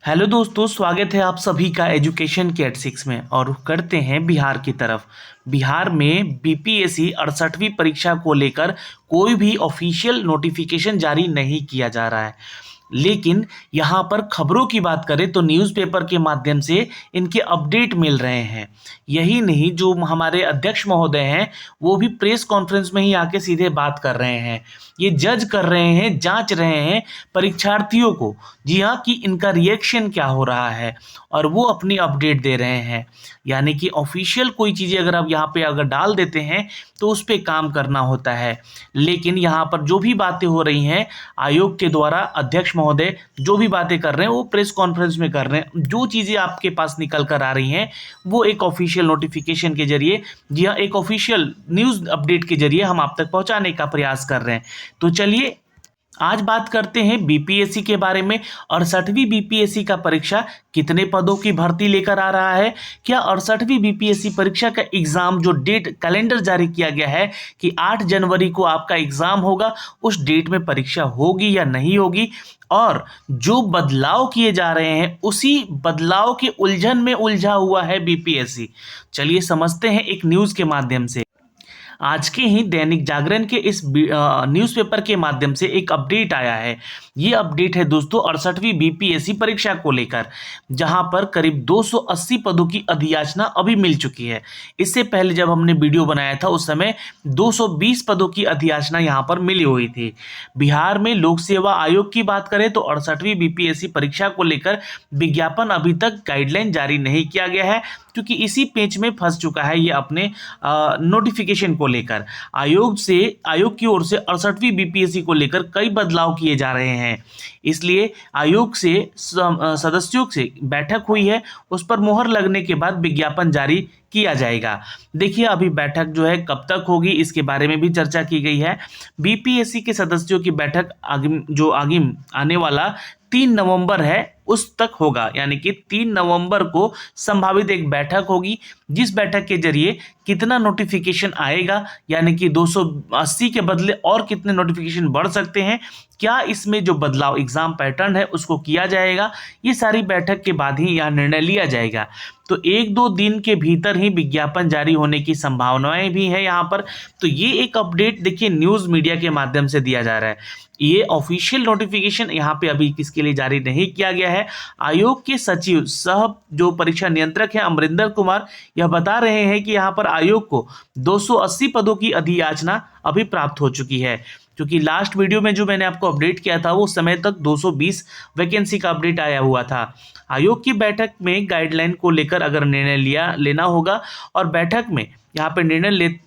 Hello दोस्तों, स्वागत है आप सभी का एजुकेशन के एट 6 में। और करते हैं बिहार की तरफ। बिहार में बीपीएससी 68वीं परीक्षा को लेकर कोई भी ऑफिशियल नोटिफिकेशन जारी नहीं किया जा रहा है, लेकिन यहाँ पर खबरों की बात करें तो न्यूज़पेपर के माध्यम से इनके अपडेट मिल रहे हैं। यही नहीं, जो हमारे अध्यक्ष महोदय हैं वो भी प्रेस कॉन्फ्रेंस में ही आके सीधे बात कर रहे हैं। ये जज कर रहे हैं, जांच रहे हैं परीक्षार्थियों को, जी हाँ, कि इनका रिएक्शन क्या हो रहा है, और वो अपनी अपडेट दे रहे हैं। यानी कि ऑफिशियल कोई चीज़ें अगर आप यहाँ पे अगर डाल देते हैं तो उस पर काम करना होता है। लेकिन यहाँ पर जो भी बातें हो रही हैं आयोग के द्वारा, अध्यक्ष महोदय जो भी बातें कर रहे हैं वो प्रेस कॉन्फ्रेंस में कर रहे हैं। जो चीज़ें आपके पास निकल कर आ रही हैं वो एक ऑफिशियल नोटिफिकेशन के जरिए, जी हाँ, एक ऑफिशियल न्यूज़ अपडेट के जरिए हम आप तक पहुंचाने का प्रयास कर रहे हैं। तो चलिए आज बात करते हैं बीपीएससी के बारे में। 68वीं बीपीएससी का परीक्षा कितने पदों की भर्ती लेकर आ रहा है? क्या 68वीं बीपीएससी परीक्षा का एग्जाम, जो डेट कैलेंडर जारी किया गया है कि 8 जनवरी को आपका एग्जाम होगा, उस डेट में परीक्षा होगी या नहीं होगी? और जो बदलाव किए जा रहे हैं उसी बदलाव के उलझन में उलझा हुआ है बीपीएससी। चलिए समझते हैं एक न्यूज़ के माध्यम से। आज के ही दैनिक जागरण के इस न्यूज़पेपर के माध्यम से एक अपडेट आया है। ये अपडेट है दोस्तों 68वीं बीपीएससी परीक्षा को लेकर, जहां पर करीब 280 पदों की अधियाचना अभी मिल चुकी है। इससे पहले जब हमने वीडियो बनाया था उस समय 220 पदों की अधियाचना यहां पर मिली हुई थी। बिहार में लोक सेवा आयोग की बात करें तो 68वीं बीपीएससी परीक्षा को लेकर विज्ञापन अभी तक गाइडलाइन जारी नहीं किया गया है, क्योंकि इसी पेच में फंस चुका है ये अपने नोटिफिकेशन को लेकर। आयोग की ओर से 68वीं बीपीएससी को लेकर कई बदलाव किए जा रहे हैं, इसलिए आयोग से सदस्यों से बैठक हुई है। उस पर मुहर लगने के बाद विज्ञापन जारी किया जाएगा। देखिए अभी बैठक जो है कब तक होगी इसके बारे में भी चर्चा की गई है। बीपीएससी के सदस्यों की बैठक आगे आने वाला 3 नवंबर है उस तक होगा, यानी कि 3 नवंबर को संभावित एक बैठक होगी, जिस बैठक के जरिए कितना नोटिफिकेशन आएगा, यानी कि 280 के बदले और कितने नोटिफिकेशन बढ़ सकते हैं, क्या इसमें जो बदलाव एग्जाम पैटर्न है उसको किया जाएगा, ये सारी बैठक के बाद ही यहाँ निर्णय लिया जाएगा। तो 1-2 दिन के भीतर ही विज्ञापन जारी होने की संभावनाएं भी है यहाँ पर। तो ये एक अपडेट देखिए न्यूज़ मीडिया के माध्यम से दिया जा रहा है। ये ऑफिशियल नोटिफिकेशन यहाँ पे अभी किसके लिए जारी नहीं किया गया है। आयोग के सचिव सह जो परीक्षा नियंत्रक है अमरिंदर कुमार, यह बता रहे हैं कि यहाँ पर आयोग को 280 पदों की अधियाचना अभी प्राप्त हो चुकी है, क्योंकि लास्ट वीडियो में जो मैंने आपको अपडेट किया था वो समय तक 220 वैकेंसी का अपडेट आया हुआ था। आयोग की बैठक में गाइडलाइन को लेकर अगर निर्णय लेना होगा, और बैठक में यहाँ पे निर्णय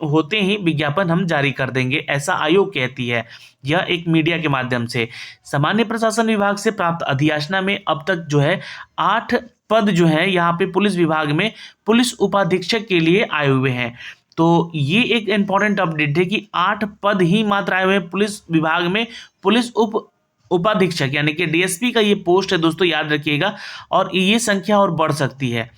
होते ही विज्ञापन हम जारी कर देंगे, ऐसा आयोग कहती है। यह एक मीडिया के माध्यम से सामान्य प्रशासन विभाग से प्राप्त अधियाचना में अब तक जो है 8 पद जो है यहाँ पे पुलिस विभाग में पुलिस उपाधीक्षक के लिए आए हुए हैं। तो ये एक इंपॉर्टेंट अपडेट है कि 8 पद ही मात्र आए हुए हैं पुलिस विभाग में पुलिस उपाधीक्षक, यानी कि डीएसपी का ये पोस्ट है दोस्तों, याद रखिएगा। और ये संख्या और बढ़ सकती है।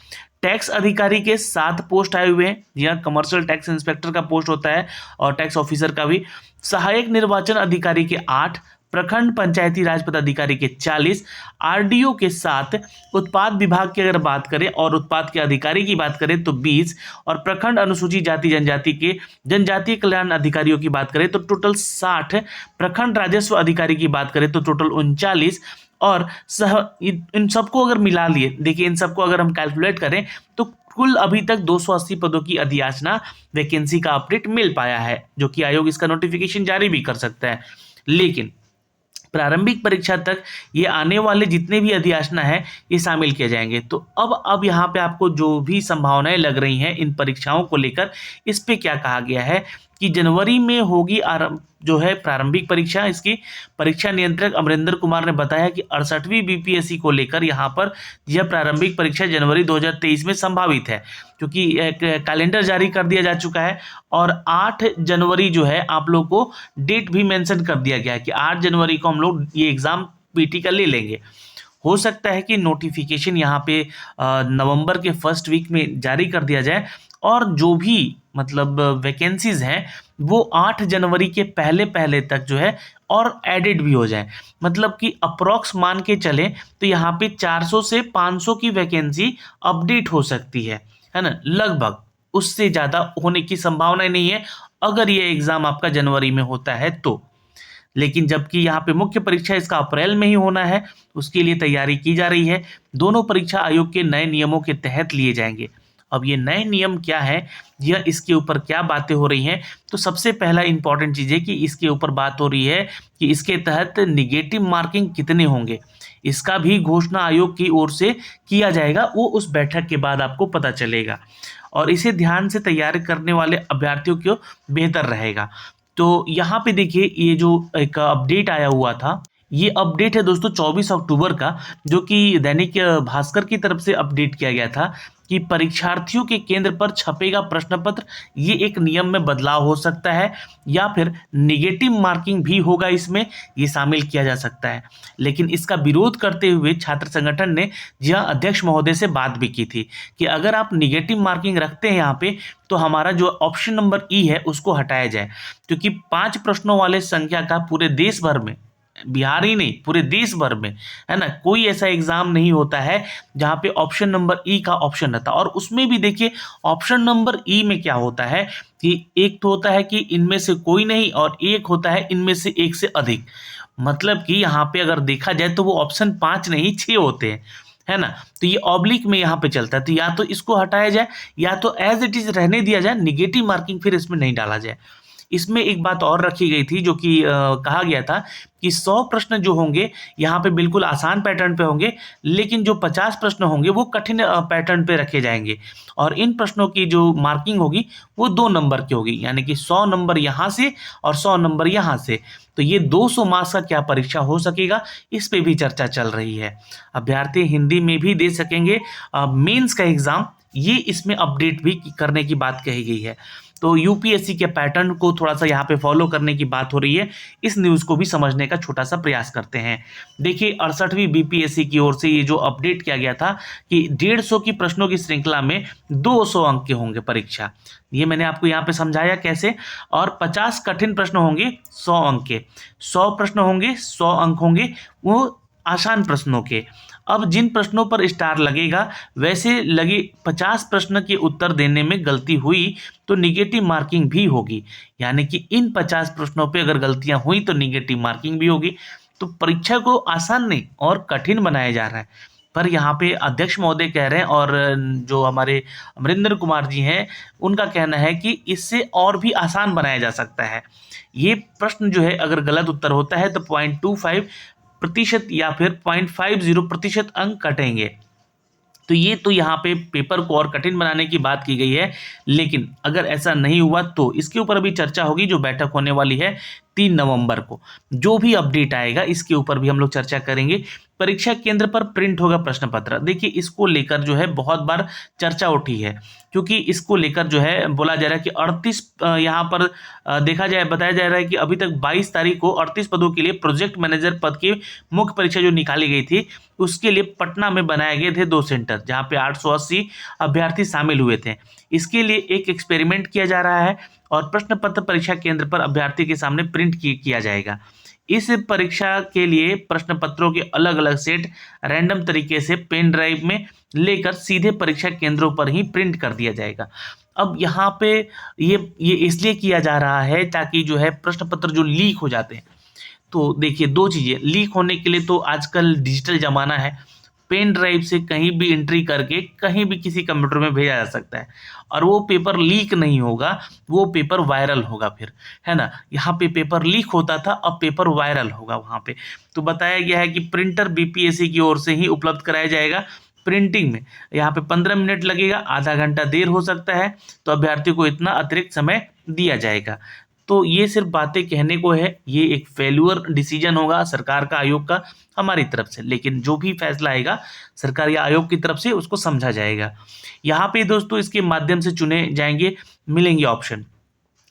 टैक्स अधिकारी के 7 पोस्ट आए हुए हैं, यह कमर्शियल टैक्स इंस्पेक्टर का पोस्ट होता है, और टैक्स ऑफिसर का भी। सहायक निर्वाचन अधिकारी के 8, प्रखंड पंचायती राज पदाधिकारी के 40, आरडीओ के 7, उत्पाद विभाग की अगर बात करें और उत्पाद के अधिकारी की बात करें तो 20, और प्रखंड अनुसूचित जाति जनजाति के जनजातीय कल्याण अधिकारियों की बात करें तो टोटल 60, प्रखंड राजस्व अधिकारी की बात करें तो टोटल 39, और इन सबको अगर मिला लिए, देखिए इन सबको अगर हम कैलकुलेट करें तो कुल अभी तक 280 पदों की अधियाचना वैकेंसी का अपडेट मिल पाया है, जो कि आयोग इसका नोटिफिकेशन जारी भी कर सकता है। लेकिन प्रारंभिक परीक्षा तक ये आने वाले जितने भी अधियाचना है ये शामिल किए जाएंगे। तो अब यहाँ पे आपको जो भी संभावनाएं लग रही हैं इन परीक्षाओं को लेकर, इस पे क्या कहा गया है कि जनवरी में होगी जो है प्रारंभिक परीक्षा। इसकी परीक्षा नियंत्रक अमरिंदर कुमार ने बताया कि 68वीं बीपीएससी को लेकर यहाँ पर यह प्रारंभिक परीक्षा जनवरी 2023 में संभावित है, क्योंकि एक कैलेंडर जारी कर दिया जा चुका है। और 8 जनवरी जो है आप लोग को डेट भी मेंशन कर दिया गया है कि 8 जनवरी को हम लोग ये एग्जाम पीटी का ले लेंगे। हो सकता है कि नोटिफिकेशन यहाँ पे नवंबर के फर्स्ट वीक में जारी कर दिया जाए, और जो भी मतलब वैकेंसीज हैं वो 8 जनवरी के पहले तक जो है और एडिड भी हो जाए। मतलब कि अप्रॉक्स मान के चलें तो यहाँ पे 400 से 500 की वैकेंसी अपडेट हो सकती है ना, लगभग। उससे ज़्यादा होने की संभावना नहीं है अगर ये एग्ज़ाम आपका जनवरी में होता है तो। लेकिन जबकि यहाँ पे मुख्य परीक्षा इसका अप्रैल में ही होना है, उसके लिए तैयारी की जा रही है। दोनों परीक्षा आयोग के नए नियमों के तहत लिए जाएंगे। अब ये नए नियम क्या है या इसके ऊपर क्या बातें हो रही हैं, तो सबसे पहला इंपॉर्टेंट चीज़ है कि इसके ऊपर बात हो रही है कि इसके तहत निगेटिव मार्किंग कितने होंगे, इसका भी घोषणा आयोग की ओर से किया जाएगा। वो उस बैठक के बाद आपको पता चलेगा और इसे ध्यान से तैयारी करने वाले अभ्यर्थियों को बेहतर रहेगा। तो यहाँ पे देखिए ये जो एक अपडेट आया हुआ था, ये अपडेट है दोस्तों 24 अक्टूबर का, जो कि दैनिक भास्कर की तरफ से अपडेट किया गया था कि परीक्षार्थियों के केंद्र पर छपेगा प्रश्न पत्र। ये एक नियम में बदलाव हो सकता है या फिर निगेटिव मार्किंग भी होगा, इसमें ये शामिल किया जा सकता है। लेकिन इसका विरोध करते हुए छात्र संगठन ने जिला अध्यक्ष महोदय से बात भी की थी कि अगर आप निगेटिव मार्किंग रखते हैं यहाँ पे तो हमारा जो ऑप्शन नंबर ई है उसको हटाया जाए, क्योंकि 5 प्रश्नों वाले संख्या का पूरे देश भर में, बिहार ही नहीं पूरे देश भर में, है ना, कोई ऐसा एग्जाम नहीं होता है जहाँ पे ऑप्शन नंबर ई का ऑप्शन रहता। और उसमें भी देखिए ऑप्शन नंबर ई में क्या होता है कि एक तो होता है कि इनमें से कोई नहीं और एक होता है इनमें से एक से अधिक। मतलब कि यहाँ पे अगर देखा जाए तो वो ऑप्शन 5 नहीं 6 होते हैं, है ना। तो ये ऑब्लिक में यहाँ पे चलता है, तो या तो इसको हटाया जाए या तो एज इट इज रहने दिया जाए, निगेटिव मार्किंग फिर इसमें नहीं डाला जाए। इसमें एक बात और रखी गई थी जो कि कहा गया था कि 100 प्रश्न जो होंगे यहाँ पे बिल्कुल आसान पैटर्न पे होंगे, लेकिन जो 50 प्रश्न होंगे वो कठिन पैटर्न पे रखे जाएंगे और इन प्रश्नों की जो मार्किंग होगी वो 2 नंबर की होगी, यानी कि 100 नंबर यहाँ से और 100 नंबर यहाँ से। तो ये 200 मार्क्स का क्या परीक्षा हो सकेगा, इस पे भी चर्चा चल रही है। अभ्यर्थी हिंदी में भी दे सकेंगे मेंस का एग्जाम, ये इसमें अपडेट भी करने की बात कही गई है। तो यूपीएससी के पैटर्न को थोड़ा सा यहाँ पे फॉलो करने की बात हो रही है, इस न्यूज़ को भी समझने का छोटा सा प्रयास करते हैं। देखिए 68वीं बीपीएससी की ओर से ये जो अपडेट किया गया था कि 150 की प्रश्नों की श्रृंखला में 200 अंक के होंगे परीक्षा, ये मैंने आपको यहाँ पे समझाया कैसे। और 50 कठिन प्रश्न होंगे 100 अंक के, 100 प्रश्न होंगे 100 अंक होंगे वो आसान प्रश्नों के। अब जिन प्रश्नों पर स्टार लगेगा वैसे लगे 50 प्रश्न के उत्तर देने में गलती हुई तो निगेटिव मार्किंग भी होगी, यानी कि इन 50 प्रश्नों पे अगर गलतियां हुई तो निगेटिव मार्किंग भी होगी। तो परीक्षा को आसान नहीं और कठिन बनाया जा रहा है। पर यहाँ पे अध्यक्ष महोदय कह रहे हैं और जो हमारे अमरिंदर कुमार जी हैं उनका कहना है कि इससे और भी आसान बनाया जा सकता है। ये प्रश्न जो है अगर गलत उत्तर होता है तो 0.25% या फिर 0.50% अंक कटेंगे। तो ये तो यहाँ पे पेपर को और कठिन बनाने की बात की गई है, लेकिन अगर ऐसा नहीं हुआ तो इसके ऊपर भी चर्चा होगी, जो बैठक होने वाली है 3 नवंबर को। जो भी अपडेट आएगा इसके ऊपर भी हम लोग चर्चा करेंगे। परीक्षा केंद्र पर प्रिंट होगा प्रश्न पत्र, देखिए इसको लेकर जो है बहुत बार चर्चा उठी है, क्योंकि इसको लेकर जो है बोला जा रहा है कि 38 यहाँ पर देखा जाए बताया जा रहा है कि अभी तक 22 तारीख को 38 पदों के लिए प्रोजेक्ट मैनेजर पद की मुख्य परीक्षा जो निकाली गई थी उसके लिए पटना में बनाए गए थे 2 सेंटर, जहाँ पे 880 अभ्यर्थी शामिल हुए थे। इसके लिए एक एक्सपेरिमेंट किया जा रहा है और प्रश्न पत्र परीक्षा केंद्र पर अभ्यर्थी के सामने प्रिंट किया जाएगा। इस परीक्षा के लिए प्रश्न पत्रों के अलग अलग सेट रैंडम तरीके से पेन ड्राइव में लेकर सीधे परीक्षा केंद्रों पर ही प्रिंट कर दिया जाएगा। अब यहाँ पे ये इसलिए किया जा रहा है ताकि जो है प्रश्न पत्र जो लीक हो जाते हैं, तो देखिए 2 चीज़ें लीक होने के लिए तो आजकल डिजिटल ज़माना है, पेन ड्राइव से कहीं भी एंट्री करके कहीं भी किसी कंप्यूटर में भेजा जा सकता है और वो पेपर लीक नहीं होगा, वो पेपर वायरल होगा फिर, है ना। यहाँ पे पेपर लीक होता था, अब पेपर वायरल होगा वहाँ पे। तो बताया गया है कि प्रिंटर बीपीएससी की ओर से ही उपलब्ध कराया जाएगा। प्रिंटिंग में यहाँ पे 15 मिनट लगेगा, आधा घंटा देर हो सकता है, तो अभ्यर्थी को इतना अतिरिक्त समय दिया जाएगा। तो ये सिर्फ बातें कहने को है, ये एक फेल्यूर डिसीजन होगा सरकार का, आयोग का, हमारी तरफ से, लेकिन जो भी फैसला आएगा सरकार या आयोग की तरफ से उसको समझा जाएगा। यहाँ पे दोस्तों इसके माध्यम से चुने जाएंगे मिलेंगे ऑप्शन,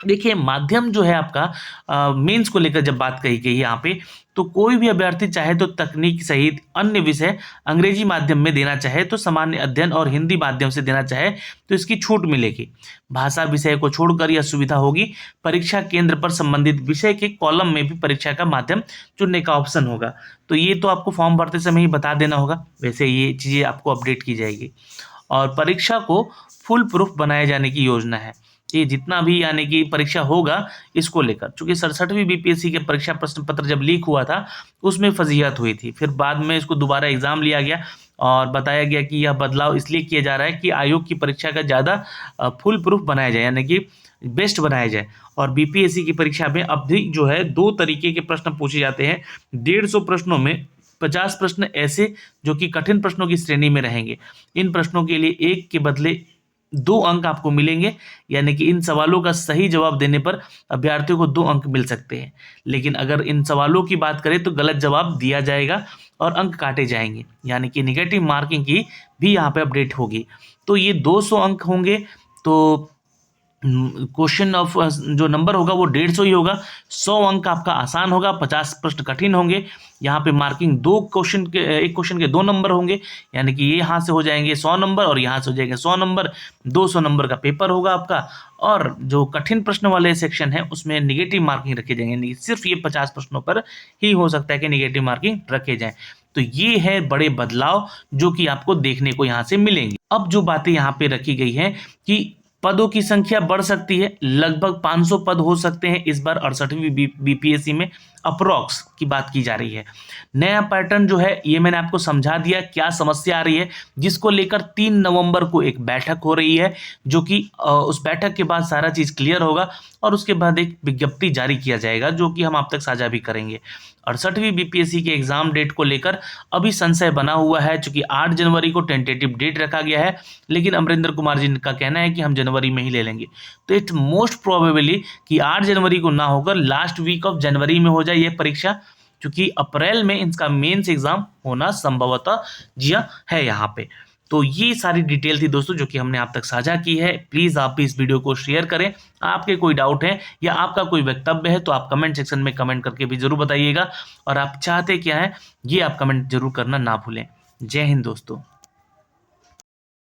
देखिए माध्यम जो है आपका मेंस को लेकर जब बात कही गई यहाँ पे, तो कोई भी अभ्यर्थी चाहे तो तकनीक सहित अन्य विषय अंग्रेजी माध्यम में देना चाहे तो सामान्य अध्ययन और हिंदी माध्यम से देना चाहे तो इसकी छूट मिलेगी। भाषा विषय को छोड़कर यह सुविधा होगी। परीक्षा केंद्र पर संबंधित विषय के कॉलम में भी परीक्षा का माध्यम चुनने का ऑप्शन होगा। तो ये तो आपको फॉर्म भरते समय ही बता देना होगा, वैसे ये चीज़ें आपको अपडेट की जाएगी। और परीक्षा को फुल प्रूफ बनाए जाने की योजना है। ये जितना भी यानी कि परीक्षा होगा इसको लेकर, चूंकि 67वीं बीपीएससी के परीक्षा प्रश्न पत्र जब लीक हुआ था उसमें फजीहत हुई थी, फिर बाद में इसको दोबारा एग्जाम लिया गया और बताया गया कि यह बदलाव इसलिए किया जा रहा है कि आयोग की परीक्षा का ज़्यादा फुल प्रूफ बनाया जाए, यानी कि बेस्ट बनाया जाए। और बीपीएससी की परीक्षा में अब भी जो है 2 तरीके के प्रश्न पूछे जाते हैं। 150 प्रश्नों में 50 प्रश्न ऐसे जो कि कठिन प्रश्नों की श्रेणी में रहेंगे। इन प्रश्नों के लिए 1 के बदले 2 अंक आपको मिलेंगे, यानी कि इन सवालों का सही जवाब देने पर अभ्यर्थियों को 2 अंक मिल सकते हैं। लेकिन अगर इन सवालों की बात करें तो गलत जवाब दिया जाएगा और अंक काटे जाएंगे, यानी कि निगेटिव मार्किंग की भी यहाँ पे अपडेट होगी। तो ये 200 अंक होंगे। तो क्वेश्चन ऑफ जो नंबर होगा वो 150 ही होगा। 100 अंक आपका आसान होगा, 50 प्रश्न कठिन होंगे। यहाँ पे मार्किंग 2 क्वेश्चन के, एक क्वेश्चन के 2 नंबर होंगे, यानी कि ये यहाँ से हो जाएंगे 100 नंबर और यहाँ से हो जाएंगे 100 नंबर। 200 नंबर का पेपर होगा आपका। और जो कठिन प्रश्न वाले सेक्शन है उसमें निगेटिव मार्किंग रखे जाएंगे, यानी सिर्फ ये 50 प्रश्नों पर ही हो सकता है कि निगेटिव मार्किंग रखे जाए। तो ये है बड़े बदलाव जो कि आपको देखने को यहाँ से मिलेंगे। अब जो बातें यहाँ पे रखी गई है कि पदों की संख्या बढ़ सकती है, लगभग 500 पद हो सकते हैं इस बार 68वीं बीपीएससी में, अप्रोक्स की बात की जा रही है। नया पैटर्न जो है ये मैंने आपको समझा दिया क्या समस्या आ रही है, जिसको लेकर 3 नवंबर को एक बैठक हो रही है, जो कि उस बैठक के बाद सारा चीज क्लियर होगा और उसके बाद एक विज्ञप्ति जारी किया जाएगा जो कि हम आप तक साझा भी करेंगे। 68वीं बीपीएससी के एग्जाम डेट को लेकर अभी संशय बना हुआ है, चूंकि 8 जनवरी को टेंटेटिव डेट रखा गया है, लेकिन अमरिंदर कुमार जी का कहना है कि हम जनवरी में ही ले लेंगे। तो इट्स मोस्ट प्रोबेबली कि 8 जनवरी को ना होकर लास्ट वीक ऑफ जनवरी में हो जाए ये परीक्षा, क्योंकि अप्रैल में इनका मेंस एग्जाम होना संभवतः जी है यहाँ पे। तो ये सारी डिटेल थी दोस्तों जो कि हमने आप तक साझा की है। प्लीज़ आप भी इस वीडियो को शेयर करें। आपके कोई डाउट है या आपका कोई वक्तव्य है तो आप कमेंट सेक्शन में कमेंट करके भी जरूर बताइएगा, और आप चाहते क्या है ये आप कमेंट जरूर करना ना भूलें। जय हिंद दोस्तों।